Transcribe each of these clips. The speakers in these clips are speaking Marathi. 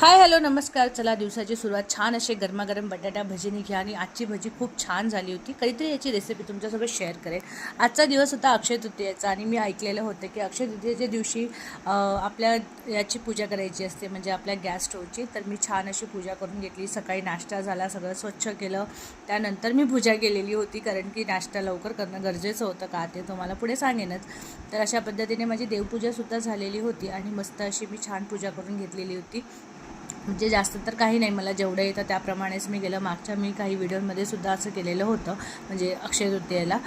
हाय हॅलो नमस्कार. चला दिवसाची सुरुवात छान असे गरमागरम बटाटा भजीने घ्या. आणि आजची भजी खूप छान झाली होती. कधीतरी याची रेसिपी तुमच्यासोबत शेअर करेल. आजचा दिवस होता अक्षय तृतीयेचा आणि मी ऐकलेलं होतं की अक्षय तृतीयेच्या दिवशी आपल्या याची पूजा करायची असते, म्हणजे आपल्या गॅस स्टोवची. तर मी छान अशी पूजा करून घेतली. सकाळी नाश्ता झाला, सगळं स्वच्छ केलं. त्यानंतर मी पूजा केलेली होती, कारण की नाश्ता लवकर करणं गरजेचं होतं का ते तुम्हाला पुढे सांगेनच. तर अशा पद्धतीने माझी देवपूजासुद्धा झालेली होती आणि मस्त अशी मी छान पूजा करून घेतलेली होती. म्हणजे जास्त तर काही नाही, मला जेवढं येतं त्याप्रमाणेच मी केलं. मागच्या मी काही व्हिडिओमध्ये सुद्धा असं केलेलं होतं, म्हणजे अक्षय तृतीयेला.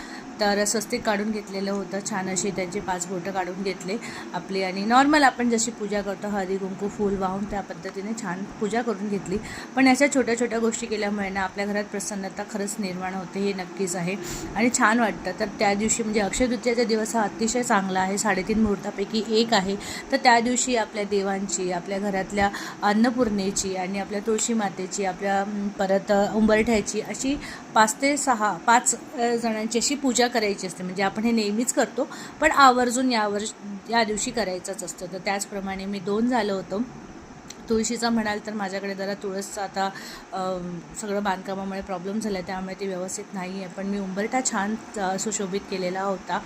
तर स्वस्तिक काढून घेतलेलं होतं, छान अशी त्यांची 5 बोटं काढून घेतले आपली. आणि नॉर्मल आपण जशी पूजा करतो हळदी कुंकू फूल वाहून त्या पद्धतीने छान पूजा करून घेतली. पण अशा छोट्या छोट्या गोष्टी केल्यामुळे ना आपल्या घरात प्रसन्नता खरंच निर्माण होते, हे नक्कीच आहे आणि छान वाटतं. तर त्या दिवशी म्हणजे अक्षय तृतीयेचा दिवस हा अतिशय चांगला आहे, 3.5 मुहूर्तापैकी एक आहे. तर त्या दिवशी आपल्या देवांची, आपल्या घरातल्या अन्नपूर्णेची आणि आपल्या तुळशी मातेची, आपल्या परत उंबरठ्याची, अशी 5 जणांची अशी पूजा करायची असते. म्हणजे आपण हे नेहमीच करतो, पण आवर्जून या दिवशी करायचंच असतं. तर त्याचप्रमाणे मी 2 झालं होतं. तुळशीचं म्हणाल तर माझ्याकडे जरा तुळसचं आता सगळं बांधकामामुळे प्रॉब्लेम झाला आहे, त्यामुळे ते व्यवस्थित नाही आहे. पण मी उंबरठा छान सुशोभित केलेला होता.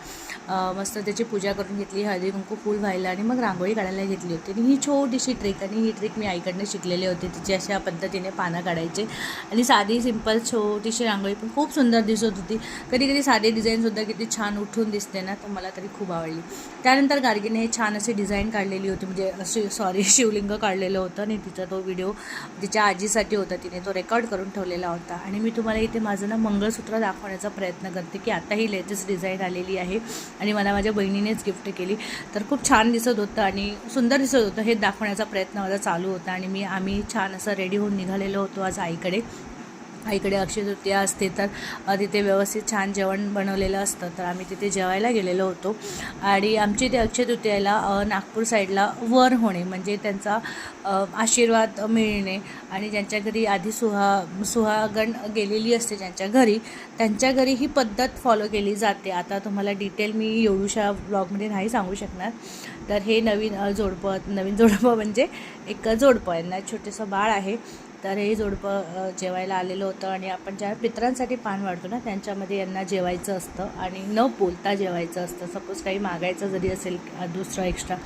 मस्त त्याची पूजा करून घेतली, हळदी कुंकू फूल व्हायला आणि मग रांगोळी काढायला घेतली होती. आणि ही छोटीशी ट्रिक, आणि ही ट्रिक मी आईकडनं शिकलेली होती. तिची अशा पद्धतीने पानं काढायचे आणि साधी सिंपल छोटीशी रांगोळी पण खूप सुंदर दिसत होती. कधी कधी साधी डिझाईनसुद्धा किती छान उठून दिसते ना, तर मला तरी खूप आवडली. त्यानंतर गार्गीने हे छान अशी डिझाईन काढलेली होती, म्हणजे शिवलिंग काढलेलं होतं. आणि तिचा तो व्हिडिओ तिच्या आजीसाठी होता, तिने तो रेकॉर्ड करून ठेवलेला होता. आणि मी तुम्हाला इथे माझं ना मंगळसूत्र दाखवण्याचा प्रयत्न करते की आता ही लेटेस्ट डिझाईन आलेली आहे आणि मला माझ्या बहिणीनेच गिफ्ट केली. तर खूप छान दिसत होतं आणि सुंदर दिसत होतं, हे दाखवण्याचा प्रयत्न माझा चालू होता. आणि आम्ही छान असं रेडी होऊन निघालेलो होतो आज आईकडे अक्षय तृतीया असते. तर तिथे व्यवस्थित छान जेवण बनवलेलं असतं, तर आम्ही तिथे जेवायला गेलेलो होतो. आणि आमची ते अक्षय तृतीयाला नागपूर साईडला वर होणे, म्हणजे त्यांचा आशीर्वाद मिळणे. आणि ज्यांच्या घरी आधी सुहागण गेलेली असते ज्यांच्या घरी, त्यांच्या घरी ही पद्धत फॉलो केली जाते. आता तुम्हाला डिटेल मी एवढ्याशा ब्लॉगमध्ये नाही सांगू शकणार. तर हे नवीन जोडपं म्हणजे एक जोडपं, यांना छोटंसं बाळ आहे. तर हे जोडपं जेवायला आलेलं होतं. आणि आपण ज्या पितरांसाठी पान वाढतो ना, त्यांच्यामध्ये यांना जेवायचं असतं आणि न बोलता जेवायचं असतं. सपोज काही मागायचं जरी असेल दुसरं एक्स्ट्रा,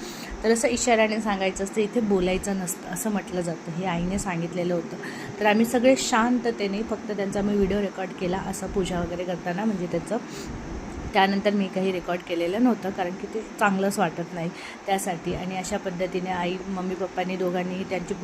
तर असं इशाऱ्याने सांगायचं असतं, इथे बोलायचं नसतं असं म्हटलं जातं. हे आईने सांगितलेलं होतं. तर आम्ही सगळे शांततेने, फक्त त्यांचा मी व्हिडिओ रेकॉर्ड केला असं पूजा वगैरे करताना, म्हणजे त्याचं. त्यानंतर मी काही रेकॉर्ड केलेलं नव्हतं, कारण की ते चांगलंच वाटत नाही त्यासाठी. आणि अशा पद्धतीने आई मम्मी पप्पांनी दोघांनीही त्यांची